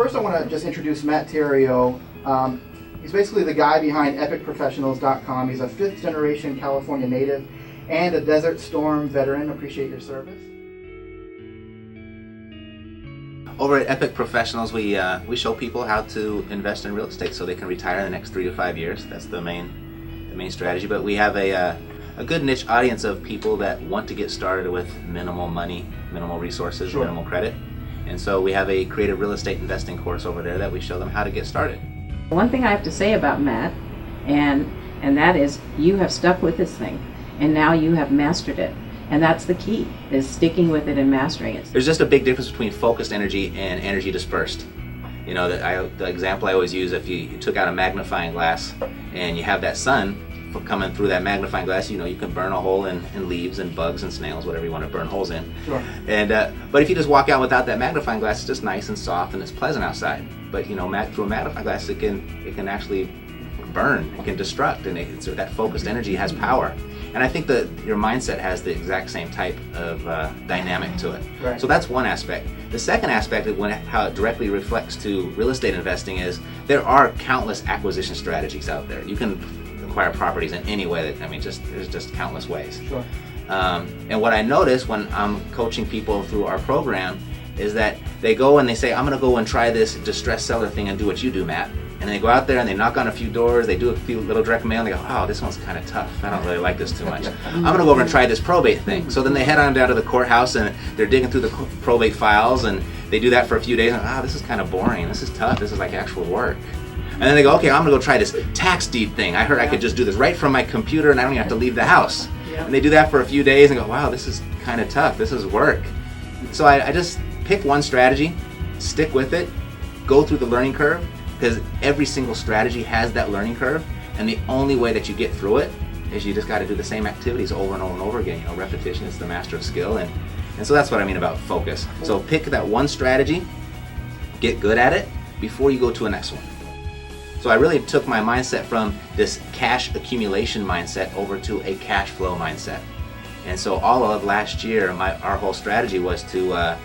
first I want to just introduce Matt Theriault. He's basically the guy behind epicprofessionals.com. He's a 5th generation California native and a Desert Storm veteran. Appreciate your service. Over at Epic Professionals, we show people how to invest in real estate so they can retire in the next 3 to 5 years. That's the main strategy. But we have a good niche audience of people that want to get started with minimal money, minimal resources, Sure. minimal credit. And so we have a creative real estate investing course over there that we show them how to get started. One thing I have to say about Matt, and that is you have stuck with this thing, and now you have mastered it. And that's the key, is sticking with it and mastering it. There's just a big difference between focused energy and energy dispersed. You know, the example I always use, if you took out a magnifying glass and you have that sun coming through that magnifying glass, you know, you can burn a hole in leaves and bugs and snails, whatever you want to burn holes in. Sure. And but if you just walk out without that magnifying glass, it's just nice and soft and it's pleasant outside. But you know, through a magnifying glass, it can actually burn, it can destruct, and so that focused energy has power. And I think that your mindset has the exact same type of dynamic to it. Right. So that's one aspect. The second aspect of how it directly reflects to real estate investing is there are countless acquisition strategies out there. You can acquire properties in any way there's just countless ways. Sure. And what I notice when I'm coaching people through our program is that they go and they say, I'm going to go and try this distressed seller thing and do what you do, Matt. And they go out there and they knock on a few doors, they do a few little direct mail, and they go, oh, this one's kind of tough. I don't really like this too much. I'm going to go over and try this probate thing. So then they head on down to the courthouse and they're digging through the probate files, and they do that for a few days, and this is kind of boring. This is tough. This is like actual work. And then they go, okay, I'm going to go try this tax deed thing. I heard I could just do this right from my computer and I don't even have to leave the house. Yeah. And they do that for a few days and go, wow, this is kind of tough. This is work. So I just pick one strategy, stick with it, go through the learning curve, because every single strategy has that learning curve, and the only way that you get through it is you just got to do the same activities over and over and over again. You know, repetition is the master of skill, and so that's what I mean about focus. So pick that one strategy, get good at it before you go to the next one. So I really took my mindset from this cash accumulation mindset over to a cash flow mindset. And so all of last year, our whole strategy was to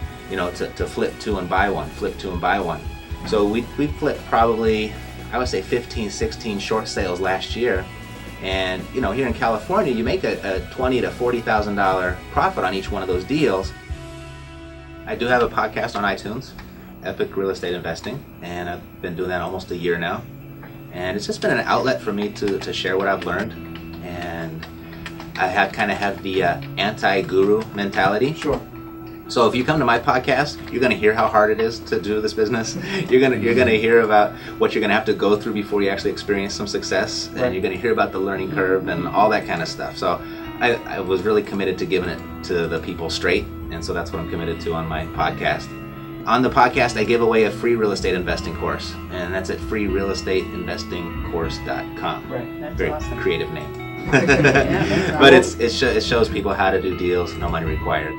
flip two and buy one, flip two and buy one. So we flipped probably, I would say 15, 16 short sales last year. And you know, here in California, you make a $20,000 to $40,000 profit on each one of those deals. I do have a podcast on iTunes, Epic Real Estate Investing, and I've been doing that almost a year now. And it's just been an outlet for me to share what I've learned. And I have the anti-guru mentality. Sure. So if you come to my podcast, you're going to hear how hard it is to do this business. You're going to hear about what you're going to have to go through before you actually experience some success, and you're going to hear about the learning curve and all that kind of stuff. So I was really committed to giving it to the people straight, and so that's what I'm committed to on my podcast. On the podcast, I give away a free real estate investing course, and that's at freerealestateinvestingcourse.com. Right. That's Very awesome. creative name. Yeah, But it shows people how to do deals, no money required.